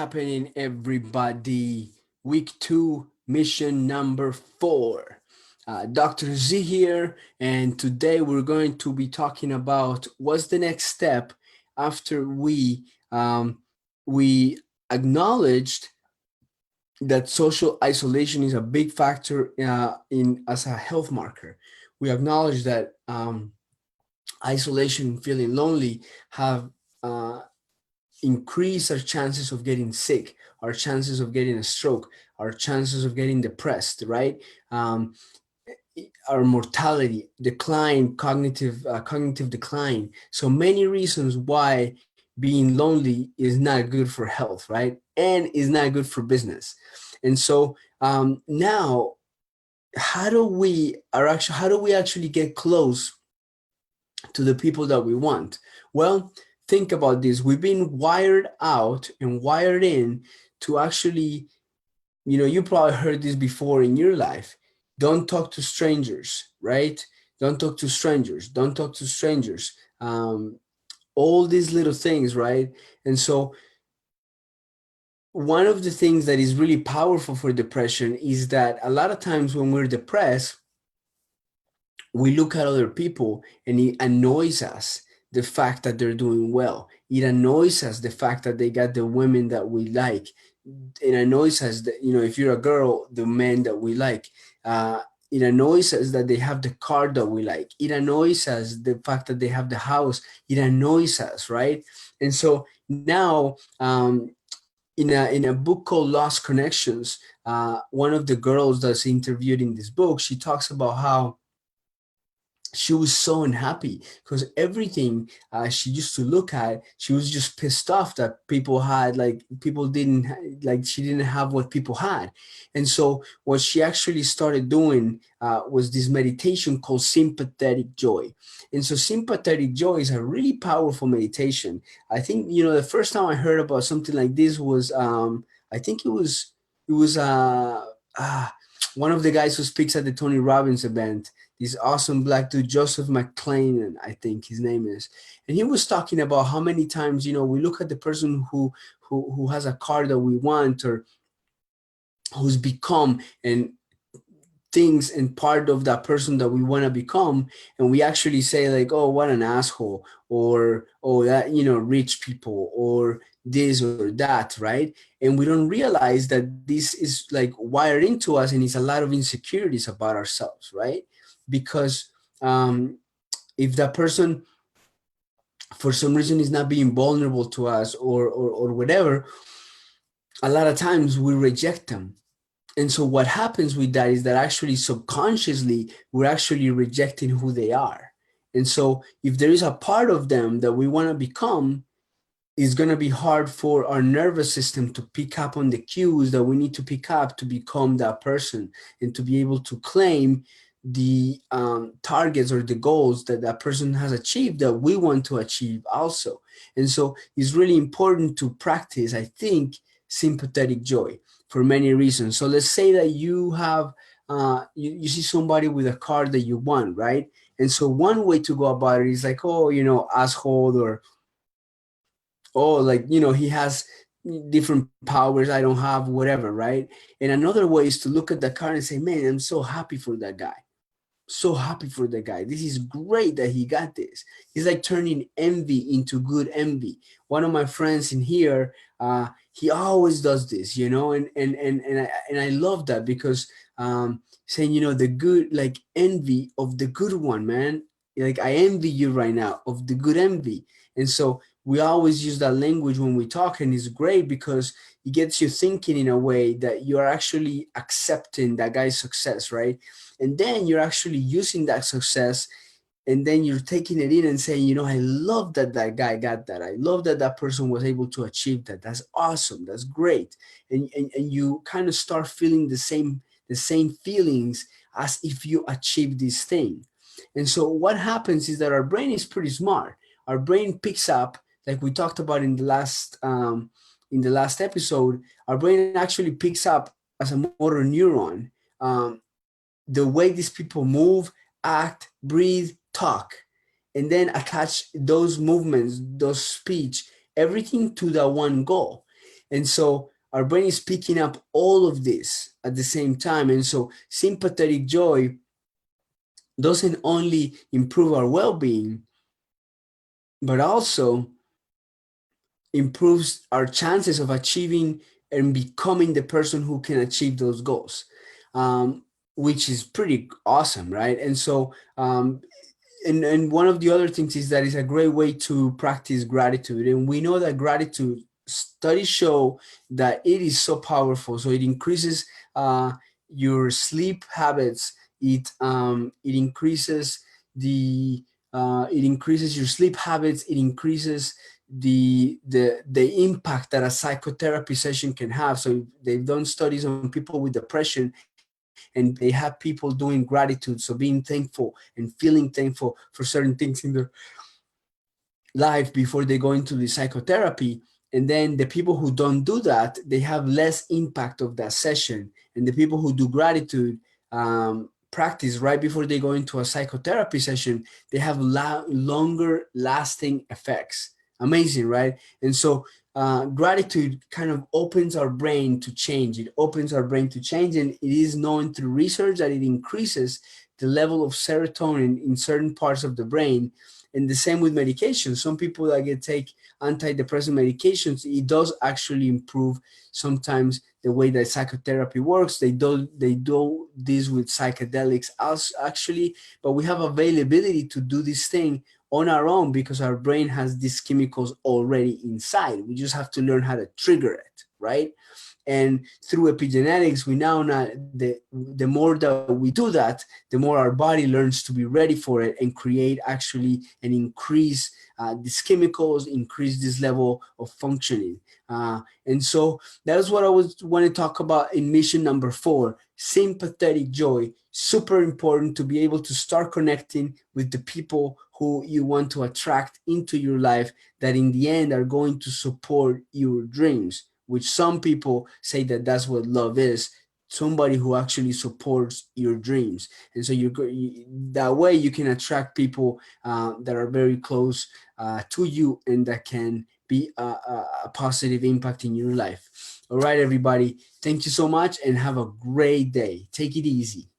happening, everybody? Week 2, mission number 4. Dr. Z here, and today we're going to be talking about what's the next step after we acknowledged that social isolation is a big factor in as a health marker. We acknowledge that isolation and feeling lonely have uh, increase our chances of getting sick, our chances of getting a stroke, our chances of getting depressed, right? Um, our mortality decline, cognitive decline. So many reasons why being lonely is not good for health, right? And is not good for business. And so now, how do we actually get close to the people that we want? Well, think about this. We've been wired out and wired in to actually, you probably heard this before in your life. Don't talk to strangers, right? Don't talk to strangers. Don't talk to strangers. All these little things, right? And so, one of the things that is really powerful for depression is that a lot of times when we're depressed, we look at other people and it annoys us the fact that they're doing well. It annoys us the fact that they got the women that we like. It annoys us that, if you're a girl, the men that we like. It annoys us that they have the car that we like. It annoys us the fact that they have the house. It annoys us, right? And so now, in a book called Lost Connections, one of the girls that's interviewed in this book, she talks about how she was so unhappy because everything she used to look at, she was just pissed off that people had, like, people didn't like, she didn't have what people had. And so what she actually started doing was this meditation called sympathetic joy. And so sympathetic joy is a really powerful meditation. I think, the first time I heard about something like this was I think it was one of the guys who speaks at the Tony Robbins event, this awesome black dude, Joseph McClellan, I think his name is. And he was talking about how many times, we look at the person who has a car that we want, or who's become and things and part of that person that we want to become, and we actually say like, oh, what an asshole, or oh, that, rich people, or this or that, right? And we don't realize that this is like wired into us, and it's a lot of insecurities about ourselves, right? Because if that person for some reason is not being vulnerable to us, or whatever, a lot of times we reject them. And so what happens with that is that actually subconsciously we're actually rejecting who they are. And so if there is a part of them that we want to become, it's going to be hard for our nervous system to pick up on the cues that we need to pick up to become that person, and to be able to claim the targets or the goals that that person has achieved that we want to achieve also. And so it's really important to practice, I think, sympathetic joy for many reasons. So let's say that you have you see somebody with a car that you want, right? And so one way to go about it is like, oh, asshole, or oh, like, he has different powers I don't have, whatever, right? And another way is to look at the car and say, man, I'm so happy for that guy. So happy for the guy. This is great that he got this. It's like turning envy into good envy. One of my friends in here, he always does this, and I love that because saying, the good, like envy of the good one, man. Like, I envy you right now of the good envy. And so we always use that language when we talk, and it's great because it gets you thinking in a way that you're actually accepting that guy's success, right? And then you're actually using that success, and then you're taking it in and saying, I love that that guy got that. I love that that person was able to achieve that. That's awesome. That's great. And you kind of start feeling the same feelings as if you achieved this thing. And so what happens is that our brain is pretty smart. Our brain picks up, like we talked about in the last episode. Our brain actually picks up as a motor neuron the way these people move, act, breathe, talk, and then attach those movements, those speech, everything to that one goal. And so our brain is picking up all of this at the same time. And so sympathetic joy doesn't only improve our well-being, but also improves our chances of achieving and becoming the person who can achieve those goals, um, which is pretty awesome, right? And so and one of the other things is that it's a great way to practice gratitude. And we know that gratitude, studies show that it is so powerful. So it increases your sleep habits. It increases the it increases your sleep habits. It increases the impact that a psychotherapy session can have. So they've done studies on people with depression, and they have people doing gratitude, so being thankful and feeling thankful for certain things in their life before they go into the psychotherapy. And then the people who don't do that, they have less impact of that session. And the people who do gratitude practice right before they go into a psychotherapy session, they have longer lasting effects. Amazing, right? And so gratitude kind of opens our brain to change. It opens our brain to change, and it is known through research that it increases the level of serotonin in certain parts of the brain. And the same with medication. Some people that get take antidepressant medications, it does actually improve sometimes the way that psychotherapy works. They do this with psychedelics actually, but we have availability to do this thing on our own because our brain has these chemicals already inside. We just have to learn how to trigger it, right? And through epigenetics, we now know the more that we do that, the more our body learns to be ready for it and create actually and increase these chemicals, increase this level of functioning. And so that's what I was want to talk about in mission number 4, sympathetic joy. Super important to be able to start connecting with the people who you want to attract into your life, that in the end are going to support your dreams, which some people say that that's what love is, somebody who actually supports your dreams. And so that way you can attract people that are very close to you and that can be a positive impact in your life. All right, everybody, thank you so much and have a great day. Take it easy.